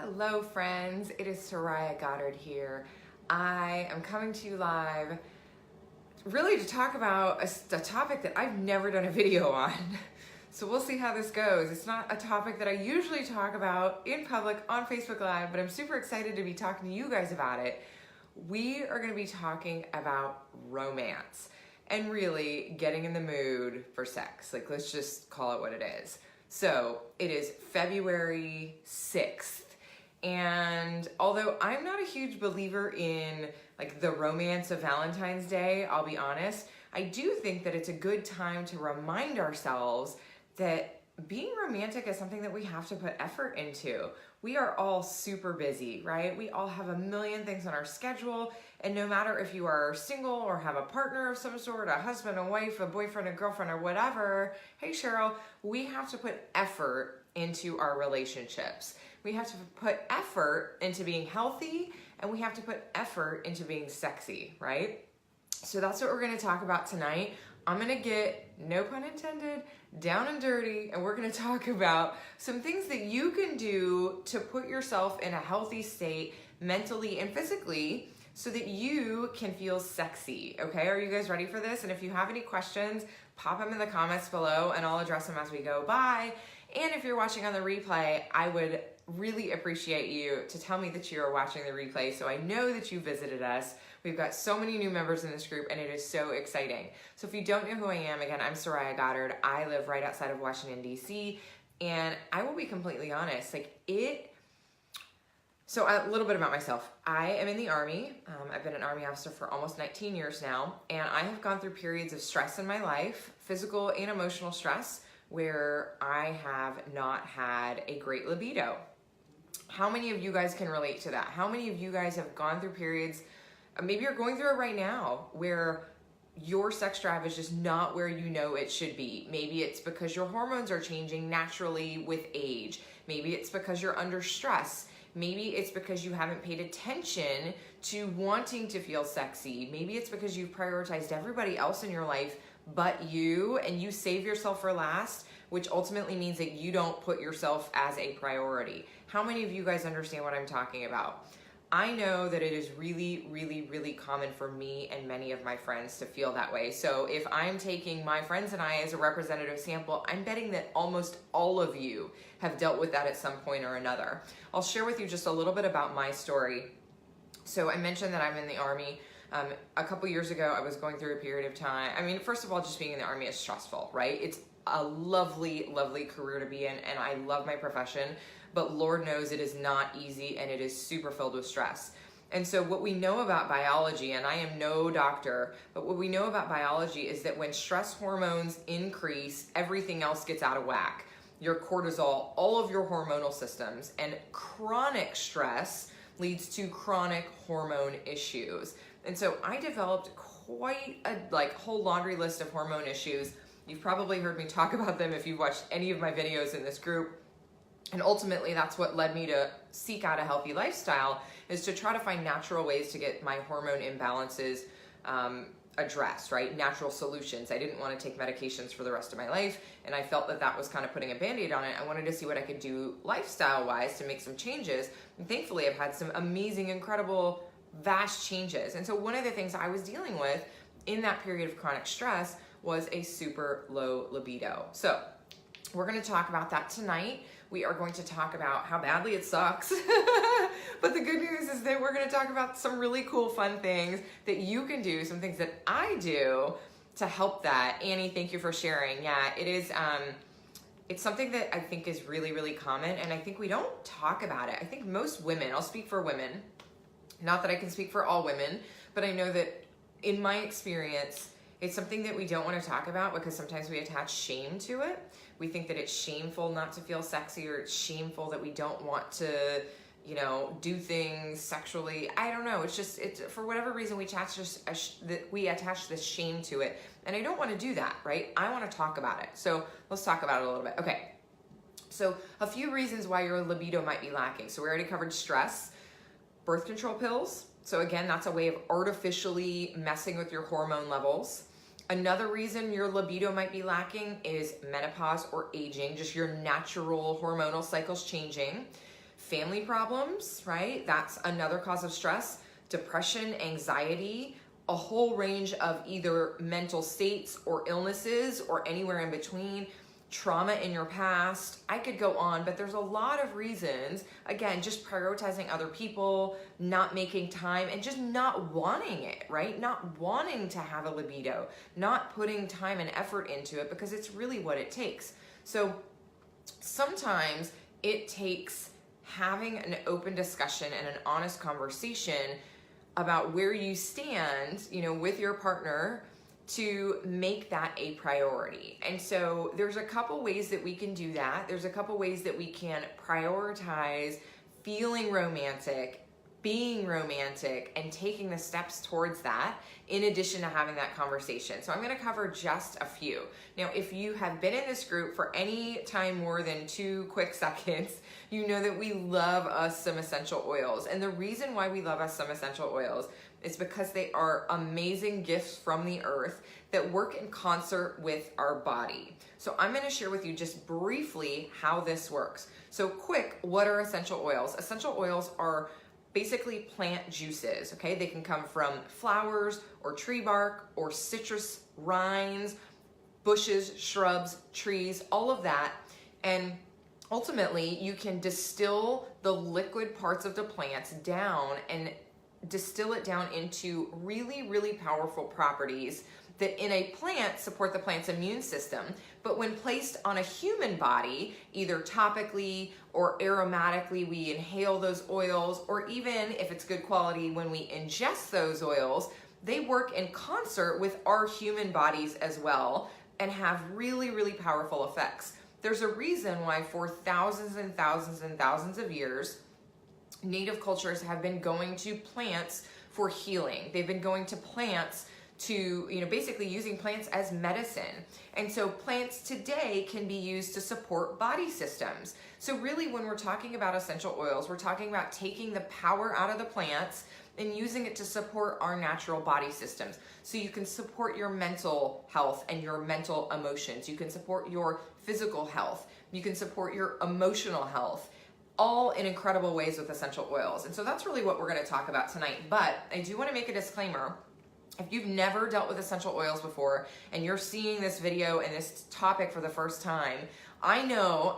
Hello friends, it is Soraya Goddard here. I am coming to you live really to talk about a topic that I've never done a video on. So we'll see how this goes. It's not a topic that I usually talk about in public on Facebook Live, but I'm super excited to be talking to you guys about it. We are going to be talking about romance and really getting in the mood for sex. Like, let's just call it what it is. So it is February 6th. And although I'm not a huge believer in like the romance of Valentine's Day, I'll be honest, I do think that it's a good time to remind ourselves that being romantic is something that we have to put effort into. We are all super busy, right? We all have a million things on our schedule. And no matter if you are single or have a partner of some sort, a husband, a wife, a boyfriend, a girlfriend, or whatever, hey Cheryl, we have to put effort into our relationships. We have to put effort into being healthy, and we have to put effort into being sexy, right? So that's what we're gonna talk about tonight. I'm gonna get, no pun intended, down and dirty, and we're gonna talk about some things that you can do to put yourself in a healthy state mentally and physically so that you can feel sexy, okay? Are you guys ready for this? And if you have any questions, pop them in the comments below and I'll address them as we go by. And if you're watching on the replay, I would really appreciate you to tell me that you are watching the replay so I know that you visited us. We've got so many new members in this group and it is so exciting. So if you don't know who I am, again, I'm Soraya Goddard. I live right outside of Washington, D.C. And I will be completely honest, so a little bit about myself. I am in the Army. I've been an Army officer for almost 19 years now, and I have gone through periods of stress in my life, physical and emotional stress, where I have not had a great libido. How many of you guys can relate to that? How many of you guys have gone through periods, maybe you're going through it right now, where your sex drive is just not where you know it should be? Maybe it's because your hormones are changing naturally with age. Maybe it's because you're under stress. Maybe it's because you haven't paid attention to wanting to feel sexy. Maybe it's because you've prioritized everybody else in your life but you, and you save yourself for last, which ultimately means that you don't put yourself as a priority. How many of you guys understand what I'm talking about? I know that it is really, really, really common for me and many of my friends to feel that way. So if I'm taking my friends and I as a representative sample, I'm betting that almost all of you have dealt with that at some point or another. I'll share with you just a little bit about my story. So I mentioned that I'm in the Army. A couple years ago, I was going through a period of time. I mean, first of all, just being in the Army is stressful, right? It's a lovely, lovely career to be in, and I love my profession, but Lord knows it is not easy and it is super filled with stress. And so what we know about biology, and I am no doctor, but what we know about biology is that when stress hormones increase, everything else gets out of whack. Your cortisol, all of your hormonal systems, and chronic stress leads to chronic hormone issues. And so I developed quite a whole laundry list of hormone issues. You've probably heard me talk about them if you've watched any of my videos in this group. And ultimately, that's what led me to seek out a healthy lifestyle, is to try to find natural ways to get my hormone imbalances addressed, right? Natural solutions. I didn't want to take medications for the rest of my life, and I felt that that was kind of putting a Band-Aid on it. I wanted to see what I could do lifestyle-wise to make some changes. And thankfully, I've had some amazing, incredible, vast changes. And so one of the things I was dealing with in that period of chronic stress was a super low libido. So we're going to talk about that tonight. We are going to talk about how badly it sucks. But the good news is that we're going to talk about some really cool, fun things that you can do, some things that I do to help that. Annie, thank you for sharing. Yeah, it is. It's something that I think is really, really common, and I think we don't talk about it. I think most women, I'll speak for women, not that I can speak for all women, but I know that in my experience, it's something that we don't want to talk about because sometimes we attach shame to it. We think that it's shameful not to feel sexy, or it's shameful that we don't want to, do things sexually. I don't know. It's for whatever reason we attach this shame to it. And I don't want to do that, right? I want to talk about it. So let's talk about it a little bit. Okay. So a few reasons why your libido might be lacking. So we already covered stress, birth control pills. So again, that's a way of artificially messing with your hormone levels. Another reason your libido might be lacking is menopause or aging, just your natural hormonal cycles changing. family problems, right? That's another cause of stress. Depression, anxiety, a whole range of either mental states or illnesses or anywhere in between, trauma in your past. I could go on, but there's a lot of reasons. Again, just prioritizing other people, not making time, and just not wanting it, right? Not wanting to have a libido, not putting time and effort into it because it's really what it takes. So sometimes it takes having an open discussion and an honest conversation about where you stand, with your partner to make that a priority. And so there's a couple ways that we can do that. There's a couple ways that we can prioritize feeling romantic, being romantic, and taking the steps towards that in addition to having that conversation. So I'm going to cover just a few. Now, if you have been in this group for any time more than 2 quick seconds, you know that we love us some essential oils. And the reason why we love us some essential oils is because they are amazing gifts from the earth that work in concert with our body. So I'm going to share with you just briefly how this works. So quick, what are essential oils? Essential oils are basically plant juices, okay? They can come from flowers or tree bark or citrus rinds, bushes, shrubs, trees, all of that. And ultimately, you can distill the liquid parts of the plants down and distill it down into really, really powerful properties that in a plant support the plant's immune system, but when placed on a human body, either topically or aromatically, we inhale those oils, or even if it's good quality, when we ingest those oils, they work in concert with our human bodies as well and have really, really powerful effects. There's a reason why for thousands and thousands and thousands of years, native cultures have been going to plants for healing. They've been going to plants to, basically using plants as medicine. And so plants today can be used to support body systems. So really when we're talking about essential oils, we're talking about taking the power out of the plants and using it to support our natural body systems. So you can support your mental health and your mental emotions. You can support your physical health. You can support your emotional health, all in incredible ways with essential oils. And so that's really what we're going to talk about tonight. But I do want to make a disclaimer. If you've never dealt with essential oils before and you're seeing this video and this topic for the first time, I know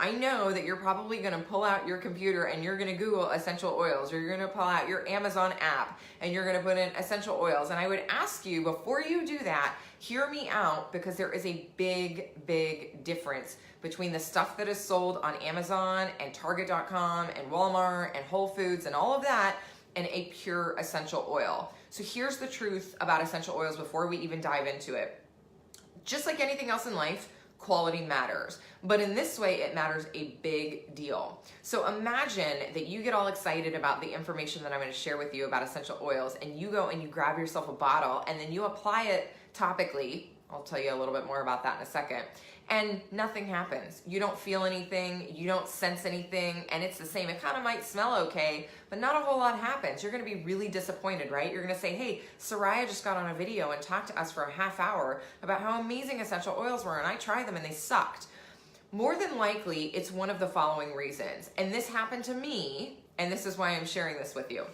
that you're probably going to pull out your computer and you're going to Google essential oils, or you're going to pull out your Amazon app and you're going to put in essential oils. And I would ask you, before you do that, hear me out, because there is a big, big difference between the stuff that is sold on Amazon and Target.com and Walmart and Whole Foods and all of that, and a pure essential oil. So here's the truth about essential oils before we even dive into it. Just like anything else in life, quality matters. But in this way, it matters a big deal. So imagine that you get all excited about the information that I'm going to share with you about essential oils, and you go and you grab yourself a bottle and then you apply it topically. I'll tell you a little bit more about that in a second. And nothing happens. You don't feel anything, you don't sense anything, and it's the same. It kind of might smell okay, but not a whole lot happens. You're going to be really disappointed, right? You're going to say, hey, Soraya just got on a video and talked to us for a half hour about how amazing essential oils were, and I tried them and they sucked. More than likely, it's one of the following reasons. And this happened to me, and this is why I'm sharing this with you.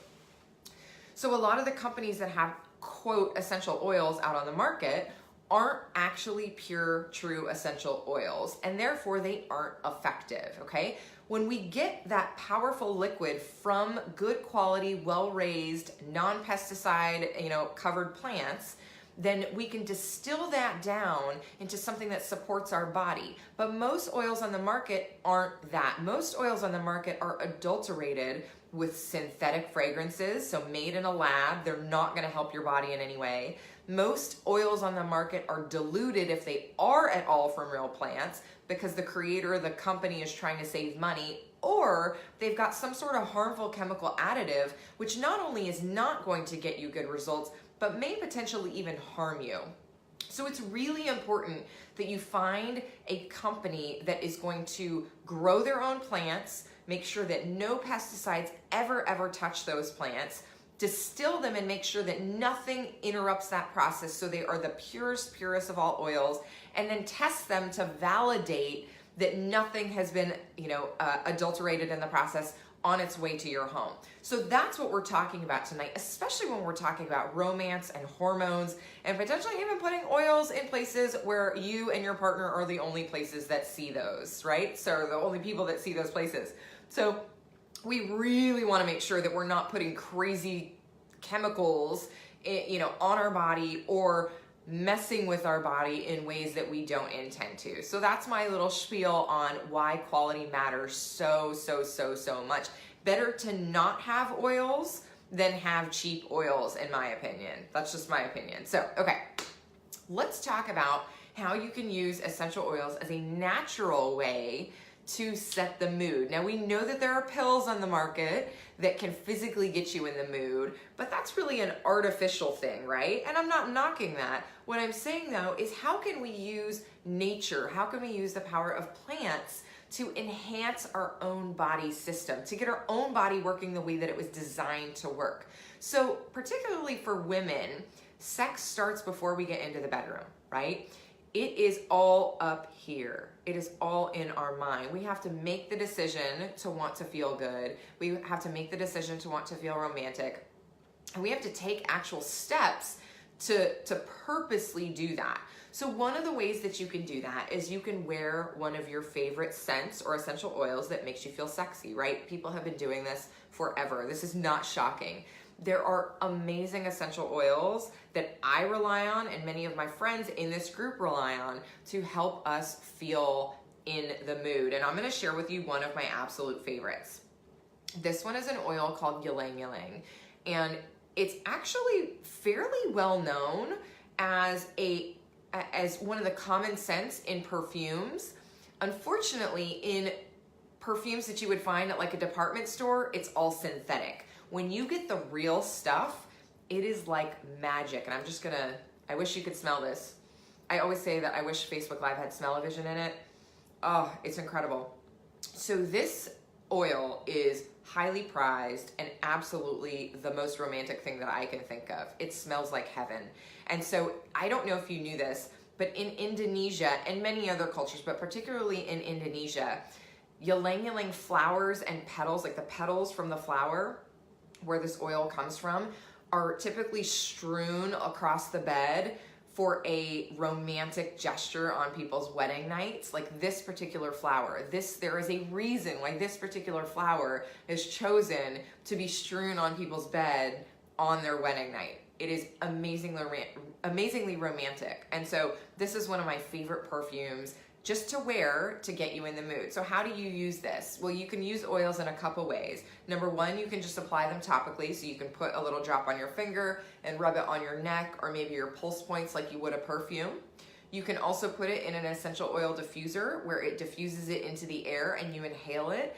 So a lot of the companies that have, quote, essential oils out on the market aren't actually pure, true essential oils, and therefore they aren't effective, okay? When we get that powerful liquid from good quality, well-raised, non-pesticide, covered plants, then we can distill that down into something that supports our body. But most oils on the market aren't that. Most oils on the market are adulterated with synthetic fragrances, so made in a lab. They're not gonna help your body in any way. Most oils on the market are diluted, if they are at all, from real plants, because the creator, the company, is trying to save money, or they've got some sort of harmful chemical additive, which not only is not going to get you good results, but may potentially even harm you. So it's really important that you find a company that is going to grow their own plants, make sure that no pesticides ever touch those plants, distill them and make sure that nothing interrupts that process so they are the purest of all oils, and then test them to validate that nothing has been, adulterated in the process on its way to your home. So that's what we're talking about tonight, especially when we're talking about romance and hormones and potentially even putting oils in places where you and your partner are the only places that see those, right? So the only people that see those places. So we really want to make sure that we're not putting crazy chemicals, on our body or messing with our body in ways that we don't intend to. So that's my little spiel on why quality matters so much. Better to not have oils than have cheap oils, in my opinion. That's just my opinion. So, okay, let's talk about how you can use essential oils as a natural way to set the mood. Now, we know that there are pills on the market that can physically get you in the mood, but that's really an artificial thing, right? And I'm not knocking that. What I'm saying though is how can we use nature? How can we use the power of plants to enhance our own body system, to get our own body working the way that it was designed to work? So particularly for women, sex starts before we get into the bedroom, right? It is all up here. It is all in our mind. We have to make the decision to want to feel good. We have to make the decision to want to feel romantic. And we have to take actual steps to purposely do that. So one of the ways that you can do that is you can wear one of your favorite scents or essential oils that makes you feel sexy, right? People have been doing this forever. This is not shocking. There are amazing essential oils that I rely on and many of my friends in this group rely on to help us feel in the mood. And I'm going to share with you one of my absolute favorites. This one is an oil called ylang ylang, and it's actually fairly well known as one of the common scents in perfumes. Unfortunately, in perfumes that you would find at like a department store, it's all synthetic. When you get the real stuff, it is like magic. And I wish you could smell this. I always say that I wish Facebook Live had smell-o-vision in it. Oh, it's incredible. So this oil is highly prized and absolutely the most romantic thing that I can think of. It smells like heaven. And so I don't know if you knew this, but in Indonesia and many other cultures, but particularly in Indonesia, ylang ylang flowers and petals, like the petals from the flower, where this oil comes from, are typically strewn across the bed for a romantic gesture on people's wedding nights. Like this particular flower, there is a reason why this particular flower is chosen to be strewn on people's bed on their wedding night. It is amazingly romantic. And so this is one of my favorite perfumes just to wear to get you in the mood. So how do you use this? Well, you can use oils in a couple ways. Number one, you can just apply them topically. So you can put a little drop on your finger and rub it on your neck or maybe your pulse points like you would a perfume. You can also put it in an essential oil diffuser where it diffuses it into the air and you inhale it.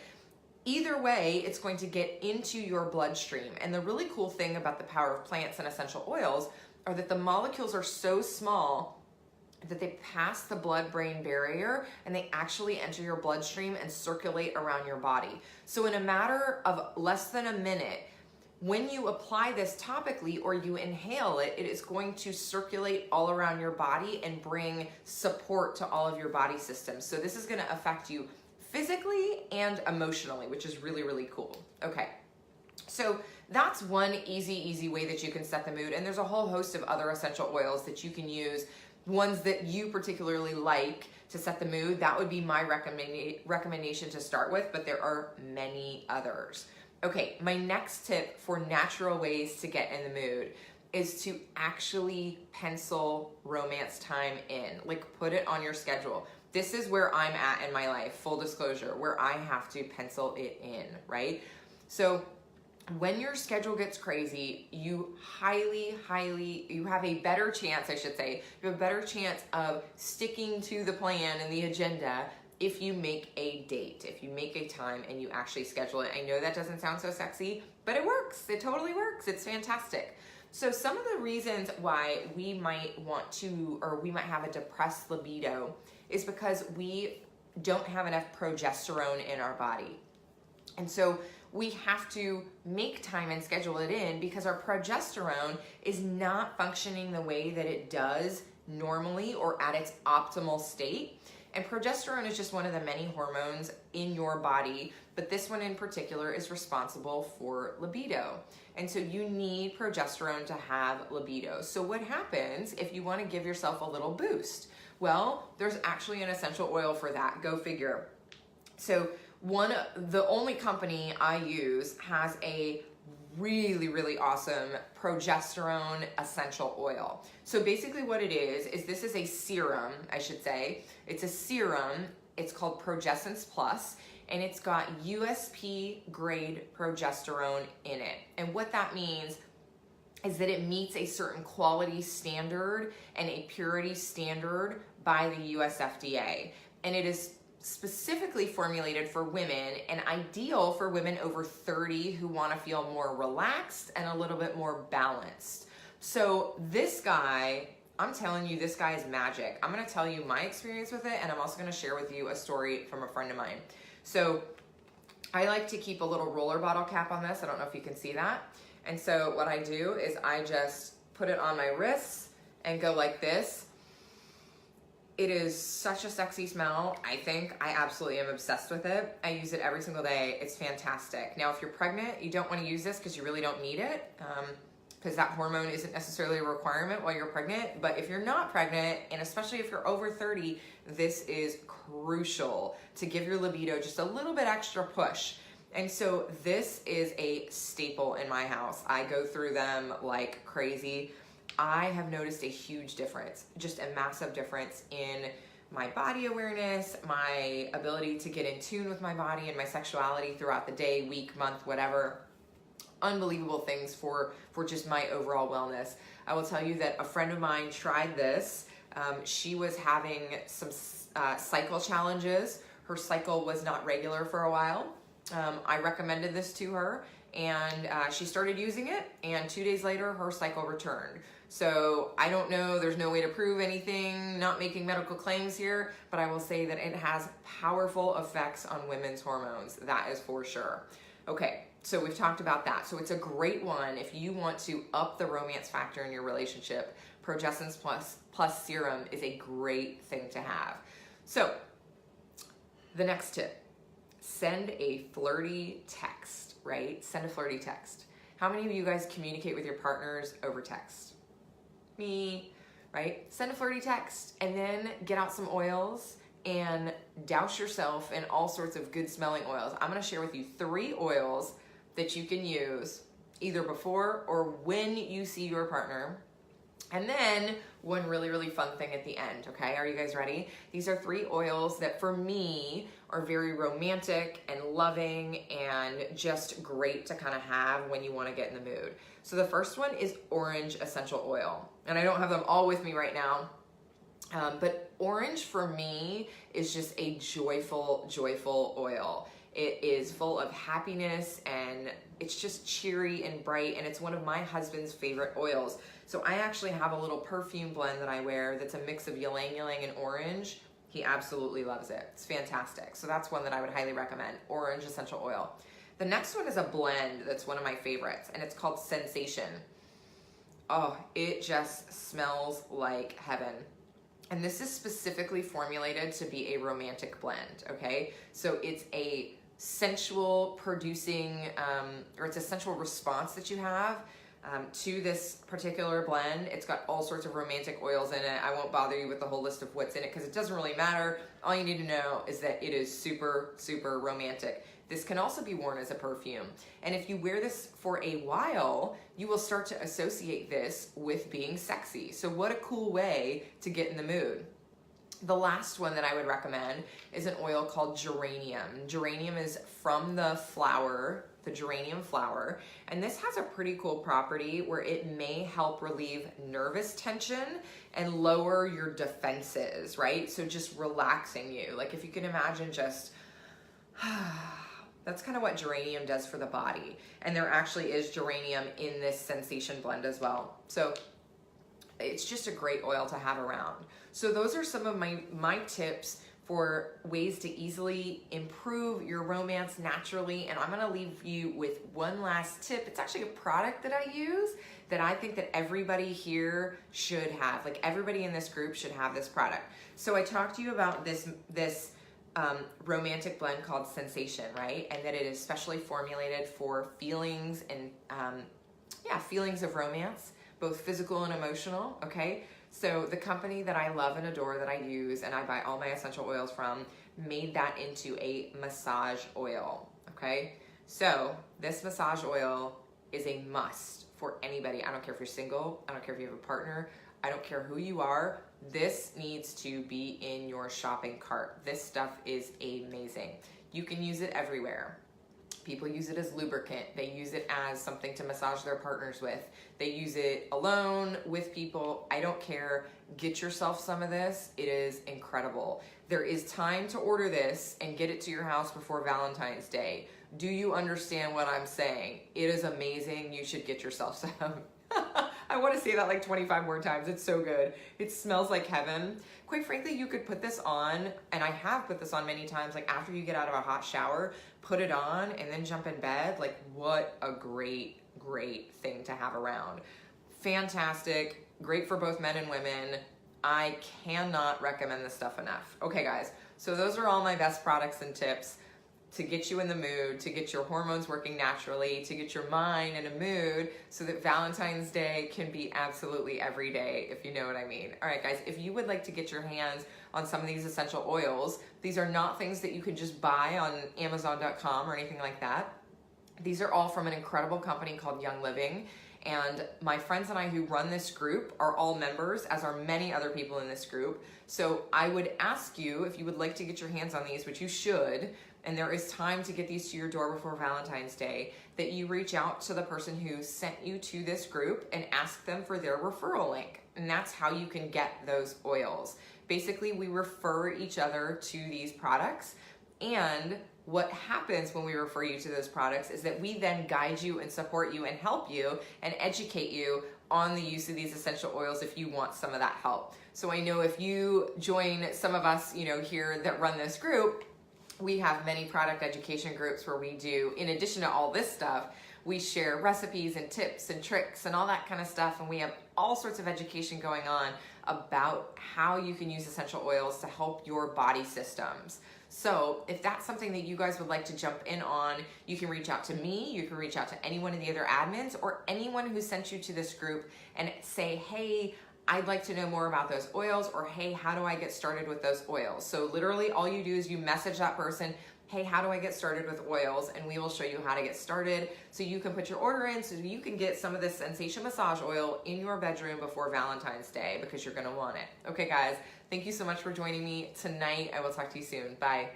Either way, it's going to get into your bloodstream. And the really cool thing about the power of plants and essential oils are that the molecules are so small that they pass the blood-brain barrier and they actually enter your bloodstream and circulate around your body. So in a matter of less than a minute, when you apply this topically or you inhale it, it is going to circulate all around your body and bring support to all of your body systems. So this is going to affect you physically and emotionally, which is really, really cool. Okay. So that's one easy way that you can set the mood. And there's a whole host of other essential oils that you can use, ones that you particularly like to set the mood. That would be my recommendation to start with, but there are many others. Okay, my next tip for natural ways to get in the mood is to actually pencil romance time in. Like put it on your schedule. This is where I'm at in my life, full disclosure, where I have to pencil it in, right? So when your schedule gets crazy, you you have a better chance, you have a better chance of sticking to the plan and the agenda if you make a date, if you make a time and you actually schedule it. I know that doesn't sound so sexy, but it works. It totally works. It's fantastic. So some of the reasons why we might want to, or we might have a depressed libido is because we don't have enough progesterone in our body. And so we have to make time and schedule it in because our progesterone is not functioning the way that it does normally or at its optimal state. And progesterone is just one of the many hormones in your body, but this one in particular is responsible for libido. And so you need progesterone to have libido. So what happens if you want to give yourself a little boost? Well, there's actually an essential oil for that. Go figure. So the only company I use has a really, really awesome progesterone essential oil. So basically what it is this is a serum, I should say. It's a serum. It's called Progessence Plus, and it's got USP grade progesterone in it. And what that means is that it meets a certain quality standard and a purity standard by the US FDA. And it is specifically formulated for women and ideal for women over 30 who want to feel more relaxed and a little bit more balanced. So this guy, I'm telling you, this guy is magic. I'm going to tell you my experience with it, and I'm also going to share with you a story from a friend of mine. So I like to keep a little roller bottle cap on this. I don't know if you can see that. And so what I do is I just put it on my wrists and go like this. It is such a sexy smell. I think I absolutely am obsessed with it. I use it every single day. It's fantastic. Now, if you're pregnant, you don't want to use this because you really don't need it, because that hormone isn't necessarily a requirement while you're pregnant. But if you're not pregnant, and especially if you're over 30, this is crucial to give your libido just a little bit extra push. And so this is a staple in my house. I go through them like crazy. I have noticed a huge difference, just a massive difference in my body awareness, my ability to get in tune with my body and my sexuality throughout the day, week, month, whatever. Unbelievable things for just my overall wellness. I will tell you that a friend of mine tried this. She was having some cycle challenges. Her cycle was not regular for a while. I recommended this to her, and she started using it, and 2 days later her cycle returned. So I don't know, there's no way to prove anything, not making medical claims here, but I will say that it has powerful effects on women's hormones. That is for sure. Okay, so we've talked about that. So it's a great one if you want to up the romance factor in your relationship. Progessence Plus serum is a great thing to have. So the next tip, send a flirty text, right? Send a flirty text. How many of you guys communicate with your partners over text? Me, right? Send a flirty text and then get out some oils and douse yourself in all sorts of good smelling oils. I'm going to share with you 3 oils that you can use either before or when you see your partner. And then one really, really fun thing at the end, okay? Are you guys ready? These are 3 oils that for me are very romantic and loving and just great to kind of have when you want to get in the mood. So the first one is orange essential oil. And I don't have them all with me right now, but orange for me is just a joyful, joyful oil. It is full of happiness and it's just cheery and bright, and it's one of my husband's favorite oils. So I actually have a little perfume blend that I wear that's a mix of ylang ylang and orange. He absolutely loves it. It's fantastic. So that's one that I would highly recommend, orange essential oil. The next one is a blend that's one of my favorites, and it's called Sensation. Oh, it just smells like heaven. And this is specifically formulated to be a romantic blend, okay? So it's a sensual producing, or it's a sensual response that you have to this particular blend. It's got all sorts of romantic oils in it. I won't bother you with the whole list of what's in it because it doesn't really matter. All you need to know is that it is super, super romantic. This can also be worn as a perfume. And if you wear this for a while, you will start to associate this with being sexy. So what a cool way to get in the mood. The last one that I would recommend is an oil called geranium. Geranium is from the flower, the geranium flower, and this has a pretty cool property where it may help relieve nervous tension and lower your defenses, right? So just relaxing you. Like if you can imagine just, that's kind of what geranium does for the body. And there actually is geranium in this Sensation blend as well. So it's just a great oil to have around. So those are some of my tips for ways to easily improve your romance naturally. And I'm gonna leave you with one last tip. It's actually a product that I use that I think that everybody here should have. Like everybody in this group should have this product. So I talked to you about this romantic blend called Sensation, right? And that it is specially formulated for feelings and feelings of romance, both physical and emotional, okay? So the company that I love and adore that I use and I buy all my essential oils from made that into a massage oil, okay? So this massage oil is a must for anybody. I don't care if you're single, I don't care if you have a partner, I don't care who you are. This needs to be in your shopping cart. This stuff is amazing. You can use it everywhere. People use it as lubricant. They use it as something to massage their partners with. They use it alone, with people. I don't care. Get yourself some of this. It is incredible. There is time to order this and get it to your house before Valentine's Day. Do you understand what I'm saying? It is amazing. You should get yourself some. I want to say that like 25 more times. It's so good. It smells like heaven. Quite frankly, you could put this on, and I have put this on many times, like after you get out of a hot shower, put it on and then jump in bed. Like what a great thing to have around. Fantastic. Great for both men and women. I cannot recommend this stuff enough. Okay, guys. So those are all my best products and tips to get you in the mood, to get your hormones working naturally, to get your mind in a mood so that Valentine's Day can be absolutely every day, if you know what I mean. All right, guys, if you would like to get your hands on some of these essential oils, these are not things that you can just buy on Amazon.com or anything like that. These are all from an incredible company called Young Living. And my friends and I who run this group are all members, as are many other people in this group. So I would ask you, if you would like to get your hands on these, which you should, and there is time to get these to your door before Valentine's Day, that you reach out to the person who sent you to this group and ask them for their referral link. And that's how you can get those oils. Basically, we refer each other to these products, and what happens when we refer you to those products is that we then guide you and support you and help you and educate you on the use of these essential oils if you want some of that help. So I know if you join some of us, here that run this group, we have many product education groups where we do, in addition to all this stuff, we share recipes and tips and tricks and all that kind of stuff. And we have all sorts of education going on about how you can use essential oils to help your body systems. So if that's something that you guys would like to jump in on, you can reach out to me, you can reach out to anyone in the other admins or anyone who sent you to this group and say, hey, I'd like to know more about those oils, or hey, how do I get started with those oils? So literally all you do is you message that person, hey, how do I get started with oils? And we will show you how to get started so you can put your order in so you can get some of this Sensation Massage Oil in your bedroom before Valentine's Day because you're gonna want it. Okay guys, thank you so much for joining me tonight. I will talk to you soon. Bye.